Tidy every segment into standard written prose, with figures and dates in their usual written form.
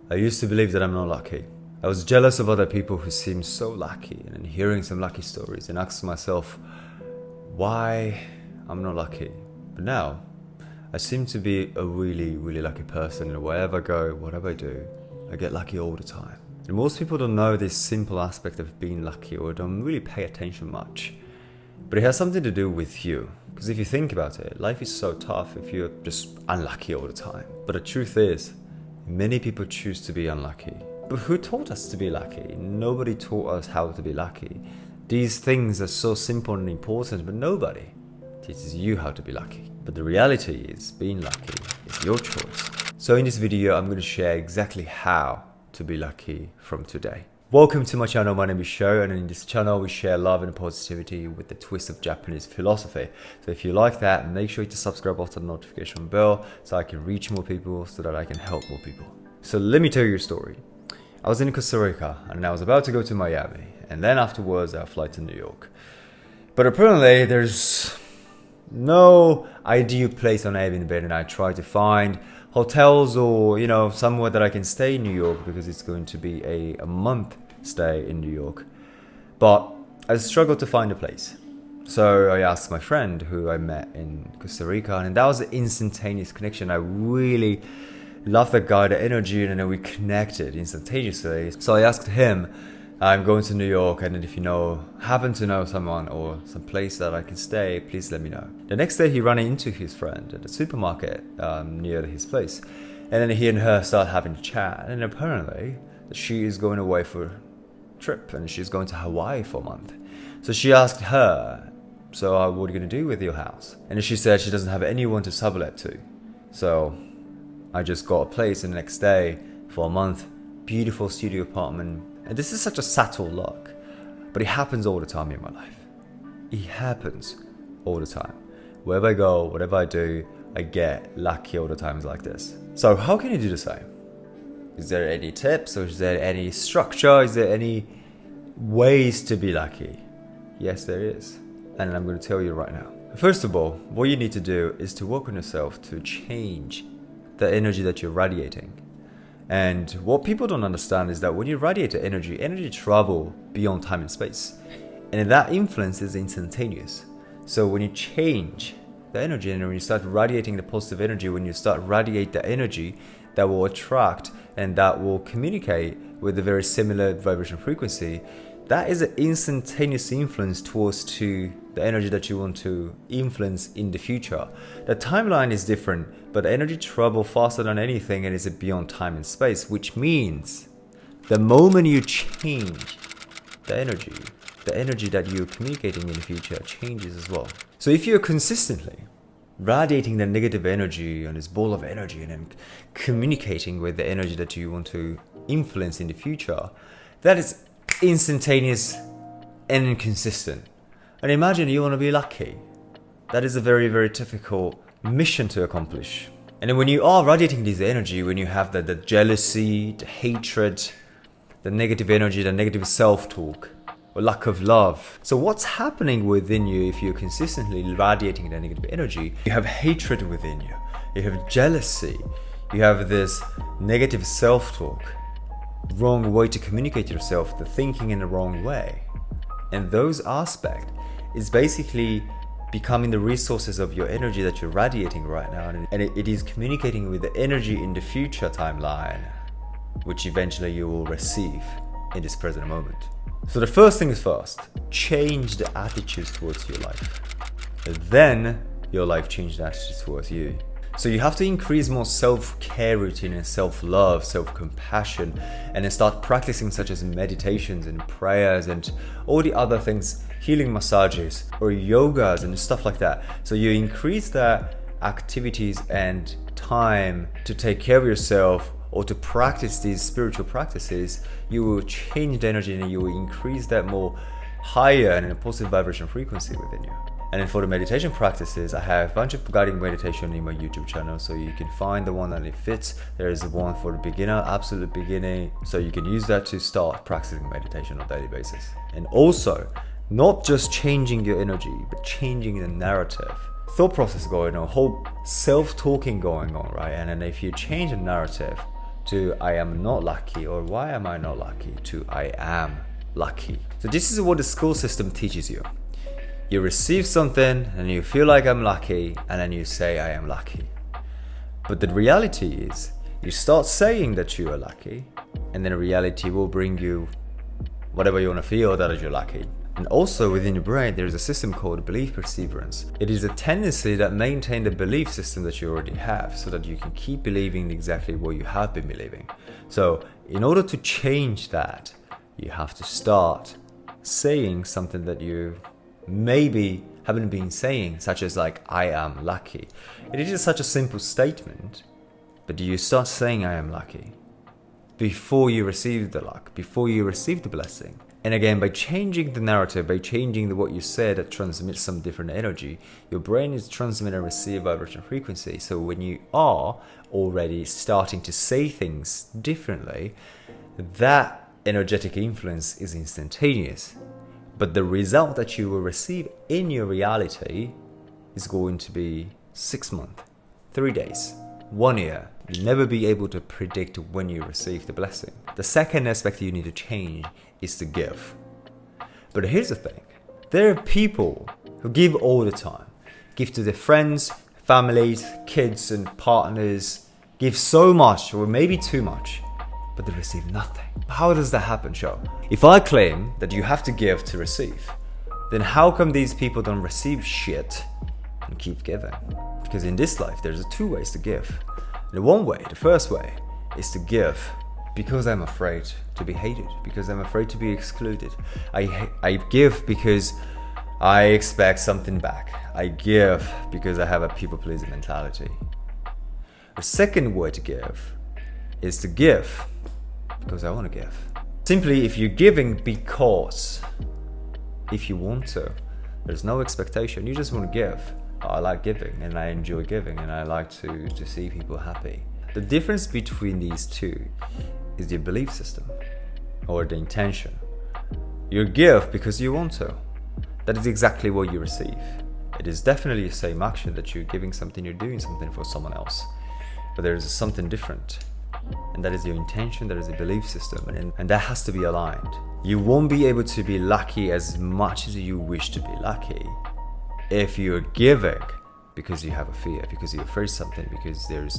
I used to believe that I'm not lucky. I was jealous of other people who seemed so lucky, and then hearing some lucky stories and asking myself why I'm not lucky. But now, I seem to be a really, really lucky person, and wherever I go, whatever I do, I get lucky all the time. And most people don't know this simple aspect of being lucky or don't really pay attention much. But it has something to do with you. Because if you think about it, life is so tough if you're just unlucky all the time. But the truth is, many people choose to be unlucky. But who taught us to be lucky? Nobody taught us how to be lucky. These things are so simple and important, but nobody teaches you how to be lucky. But the reality is, being lucky is your choice. So in this video, I'm going to share exactly how to be lucky from today. Welcome to my channel. My name is Sho, and in this channel we share love and positivity with the twist of Japanese philosophy. So if you like that, make sure to subscribe after the notification bell so I can reach more people, so that I can help more people. So let me tell you a story. I was in Costa Rica and I was about to go to Miami, and then afterwards I'll fly to New York. But apparently there's no ideal place on Airbnb, and I tried to find hotels or somewhere that I can stay in New York, because it's going to be a month stay in New York. But I struggled to find a place. So I asked my friend who I met in Costa Rica, and that was an instantaneous connection. I really loved that guy, the energy, and then we connected instantaneously. So I asked him, I'm going to New York, and if you happen to know someone or some place that I can stay, please let me know. The next day he ran into his friend at the supermarket near his place, and then he and her start having a chat, and apparently she is going away for a trip, and she's going to Hawaii for a month. So she asked her, so what are you going to do with your house? And she said she doesn't have anyone to sublet to. So I just got a place, and the next day for a month, beautiful studio apartment. And this is such a subtle luck, but it happens all the time in my life. It happens all the time. Wherever I go, whatever I do, I get lucky all the times like this. So how can you do the same? Is there any tips, or is there any structure? Is there any ways to be lucky? Yes, there is. And I'm going to tell you right now. First of all, what you need to do is to work on yourself to change the energy that you're radiating. And what people don't understand is that when you radiate energy travel beyond time and space. And that influence is instantaneous. So when you change the energy, and when you start radiating the positive energy, when you start radiate the energy that will attract and that will communicate with a very similar vibration frequency, that is an instantaneous influence towards to the energy that you want to influence in the future. The timeline is different, but energy travels faster than anything, and is beyond time and space, which means the moment you change the energy that you're communicating in the future changes as well. So if you're consistently radiating the negative energy on this ball of energy and then communicating with the energy that you want to influence in the future, that is instantaneous and inconsistent. And imagine you want to be lucky. That is a very, very difficult mission to accomplish. And then when you are radiating this energy, when you have the jealousy, the hatred, the negative energy, the negative self-talk, or lack of love. So what's happening within you if you're consistently radiating the negative energy? You have hatred within you. You have jealousy. You have this negative self-talk. Wrong way to communicate yourself, the thinking in the wrong way. And those aspects is basically becoming the resources of your energy that you're radiating right now, and it is communicating with the energy in the future timeline, which eventually you will receive in this present moment. So the first thing is first, change the attitudes towards your life. And then your life changes the attitudes towards you. So you have to increase more self-care routine and self-love, self-compassion, and then start practicing such as meditations and prayers and all the other things, healing massages or yogas and stuff like that. So you increase the activities and time to take care of yourself or to practice these spiritual practices. You will change the energy, and you will increase that more higher and in a positive vibration frequency within you. And then for the meditation practices, I have a bunch of guiding meditation in my YouTube channel, so you can find the one that it fits. There is one for the beginner, absolute beginning, so you can use that to start practicing meditation on a daily basis. And also, not just changing your energy, but changing the narrative. Thought process going on, whole self-talking going on, right? And then if you change the narrative, to I am not lucky, or why am I not lucky, to I am lucky. So this is what the school system teaches you. You receive something and you feel like I'm lucky, and then you say I am lucky. But the reality is, you start saying that you are lucky, and then reality will bring you whatever you want to feel that you're lucky. And also within your brain, there's a system called belief perseverance. It is a tendency that maintain the belief system that you already have, so that you can keep believing exactly what you have been believing. So in order to change that, you have to start saying something that you maybe haven't been saying, such as like, I am lucky. It is such a simple statement, but you start saying I am lucky before you receive the luck, before you receive the blessing. And again, by changing the narrative, by changing what you said that transmits some different energy, your brain is transmit and receive vibration frequency. So when you are already starting to say things differently, that energetic influence is instantaneous. But the result that you will receive in your reality is going to be 6 months, 3 days, 1 year. You'll never be able to predict when you receive the blessing. The second aspect you need to change is to give. But here's the thing. There are people who give all the time. Give to their friends, families, kids and partners. Give so much, or maybe too much, but they receive nothing. How does that happen, Show? If I claim that you have to give to receive, then how come these people don't receive shit and keep giving? Because in this life, there's 2 ways to give. The first way, is to give because I'm afraid to be hated, because I'm afraid to be excluded. I give because I expect something back. I give because I have a people-pleasing mentality. The second way to give is to give because I want to give. Simply, if you're giving because if you want to, there's no expectation. You just want to give. I like giving and I enjoy giving and I like to see people happy. The difference between these two is your belief system or the intention. You give because you want to. That is exactly what you receive. It is definitely the same action that you're giving something, you're doing something for someone else. But there is something different. And that is your intention, that is your belief system, and that has to be aligned. You won't be able to be lucky as much as you wish to be lucky if you're giving because you have a fear, because you're afraid of something, because there's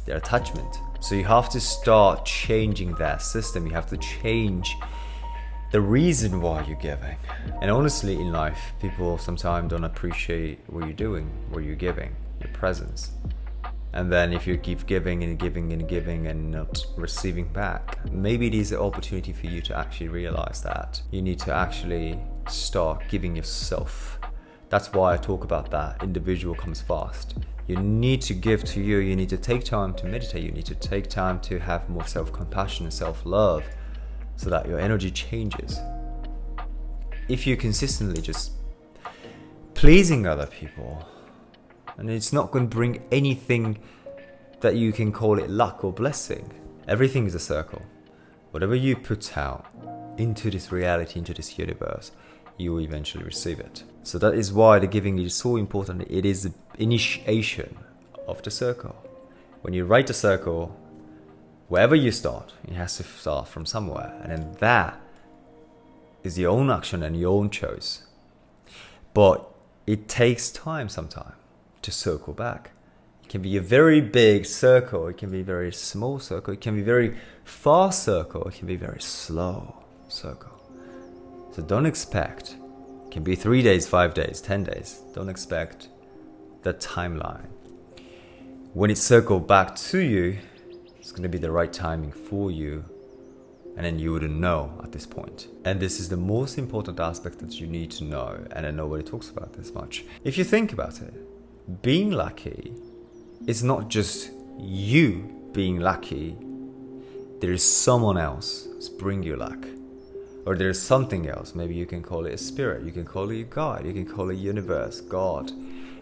their attachment. So you have to start changing that system. You have to change the reason why you're giving. And honestly, in life, people sometimes don't appreciate what you're doing, what you're giving, your presence. And then if you keep giving and giving and giving and not receiving back, maybe it is an opportunity for you to actually realize that you need to actually start giving yourself. That's why I talk about that. Individual comes first. You need to give to you. You need to take time to meditate. You need to take time to have more self-compassion and self-love so that your energy changes. If you're consistently just pleasing other people, and it's not going to bring anything that you can call it luck or blessing. Everything is a circle. Whatever you put out into this reality, into this universe, you will eventually receive it. So that is why the giving is so important. It is the initiation of the circle. When you write the circle, wherever you start, it has to start from somewhere. And then that is your own action and your own choice. But it takes time sometimes to circle back. It can be a very big circle, it can be a very small circle, it can be a very fast circle, it can be a very slow circle. So don't expect, it can be 3 days, 5 days, 10 days. Don't expect the timeline. When it circles back to you, it's going to be the right timing for you, and then you wouldn't know at this point. And this is the most important aspect that you need to know, and nobody talks about this much. If you think about it, being lucky is not just you being lucky. There is someone else who's bringing you luck. Or there's something else. Maybe you can call it a spirit. You can call it God. You can call it universe, God.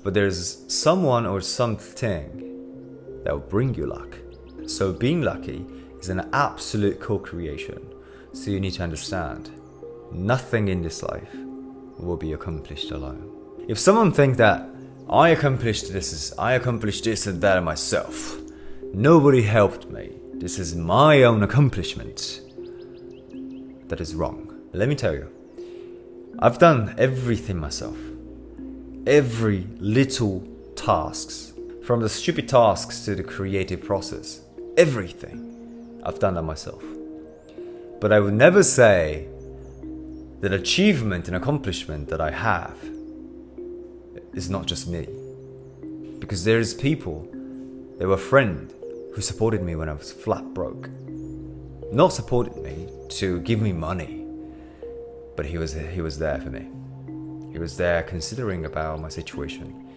But there's someone or something that will bring you luck. So being lucky is an absolute co-creation. So you need to understand, nothing in this life will be accomplished alone. If someone thinks that I accomplished this and that myself, nobody helped me, this is my own accomplishment, that is wrong. Let me tell you, I've done everything myself. Every little tasks, from the stupid tasks to the creative process, everything, I've done that myself. But I would never say that achievement and accomplishment that I have is not just me. Because there's people, there were a friend who supported me when I was flat broke. Not supported me to give me money, but he was there for me. He was there considering about my situation.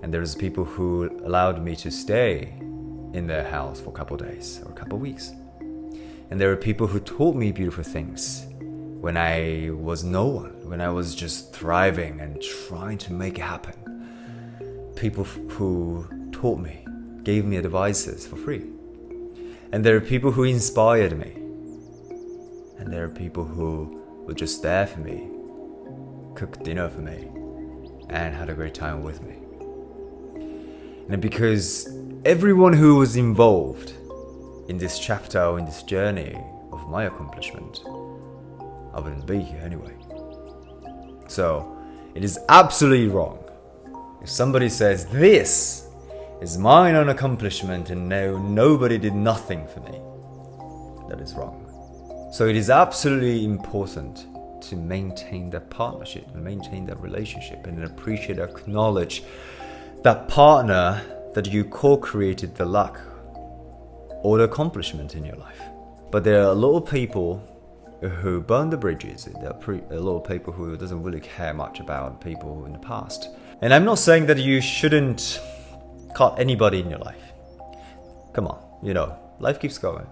And there's people who allowed me to stay in their house for a couple of days or a couple of weeks. And there are people who taught me beautiful things when I was no one, when I was just thriving and trying to make it happen. People who taught me, gave me advices for free. And there are people who inspired me. And there are people who were just there for me, cooked dinner for me, and had a great time with me. And because everyone who was involved in this chapter or in this journey of my accomplishment, I wouldn't be here anyway. So it is absolutely wrong if somebody says this is mine own accomplishment and nobody did nothing for me. That is wrong. So it is absolutely important to maintain that partnership and maintain that relationship and appreciate, acknowledge that partner that you co-created the luck or the accomplishment in your life. But there are a lot of people who burn the bridges. There are a lot of people who doesn't really care much about people in the past. And I'm not saying that you shouldn't cut anybody in your life. Come on, life keeps going.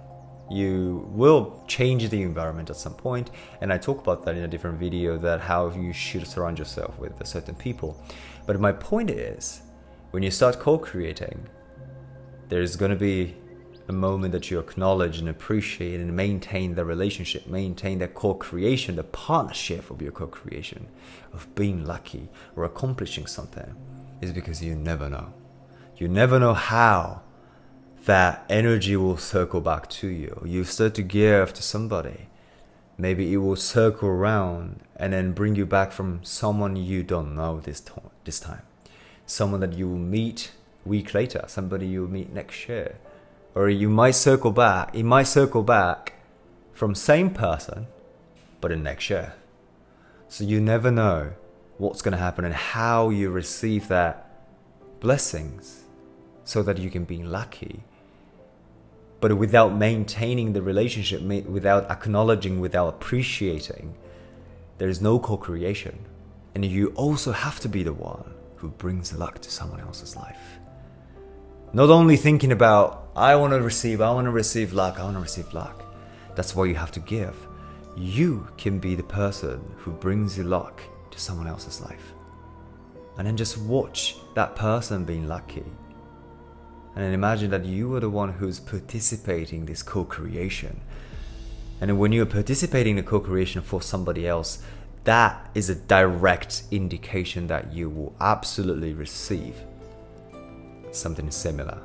You will change the environment at some point, and I talk about that in a different video, that how you should surround yourself with certain people. But my point is, when you start co-creating, there's going to be a moment that you acknowledge and appreciate and maintain the relationship, maintain the co-creation, the partnership of your co-creation, of being lucky or accomplishing something, is because you never know. You never know how that energy will circle back to you. You start to give to somebody. Maybe it will circle around and then bring you back from someone you don't know this time. Someone that you will meet a week later, somebody you will meet next year. Or it might circle back from same person, but in next year. So you never know what's going to happen and how you receive that blessings so that you can be lucky. But without maintaining the relationship, without acknowledging, without appreciating, there is no co-creation. And you also have to be the one who brings luck to someone else's life. Not only thinking about, I want to receive luck. That's why you have to give. You can be the person who brings you luck to someone else's life. And then just watch that person being lucky. And then imagine that you are the one who's participating in this co-creation. And when you're participating in the co-creation for somebody else, that is a direct indication that you will absolutely receive something similar.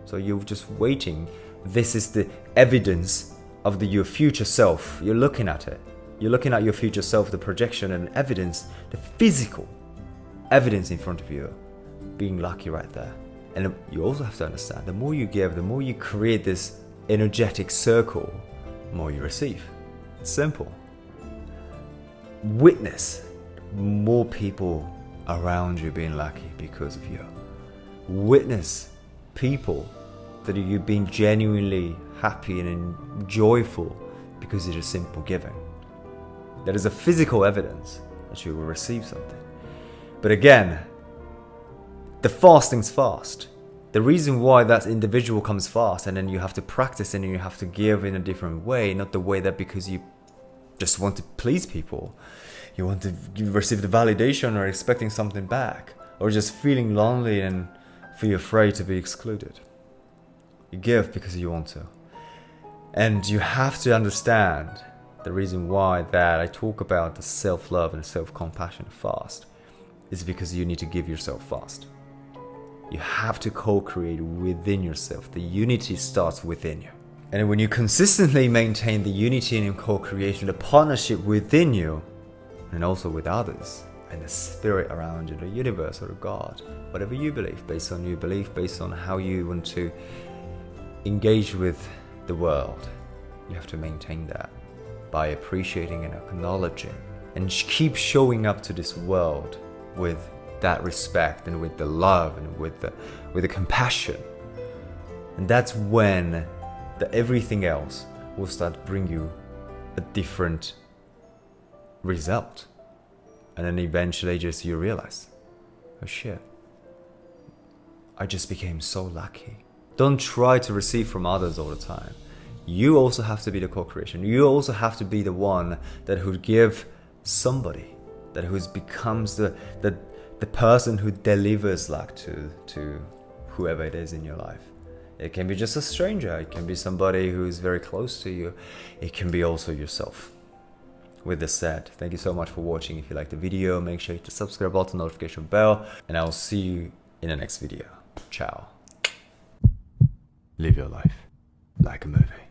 So you're just waiting. This is the evidence of your future self. You're looking at it. You're looking at your future self, the projection and evidence, the physical evidence in front of you, being lucky right there. And you also have to understand, the more you give, the more you create this energetic circle, the more you receive. It's simple. Witness more people around you being lucky because of you. Witness people that you've been genuinely happy and joyful because it is simple giving. There is a physical evidence that you will receive something. But again, the fasting's fast. The reason why that individual comes fast, and then you have to practice and you have to give in a different way, not the way that because you just want to please people, you want to receive the validation or expecting something back, or just feeling lonely and feel afraid to be excluded. You give because you want to. And you have to understand the reason why that I talk about the self-love and self-compassion fast is because you need to give yourself fast. You have to co-create within yourself. The unity starts within you. And when you consistently maintain the unity and co-creation, the partnership within you, and also with others, and the spirit around you, the universe or God, whatever you believe, based on your belief, based on how you want to engage with the world, you have to maintain that by appreciating and acknowledging, and keep showing up to this world with that respect and with the love and with the compassion. And that's when everything else will start to bring you a different result. And then eventually just you realize, oh shit, I just became so lucky. Don't try to receive from others all the time. You also have to be the co-creation. You also have to be the one that would give somebody, that who becomes the person who delivers luck to whoever it is in your life. It can be just a stranger. It can be somebody who is very close to you. It can be also yourself. With this said, thank you so much for watching. If you liked the video, make sure you hit the subscribe button, notification bell, and I'll see you in the next video. Ciao. Live your life like a movie.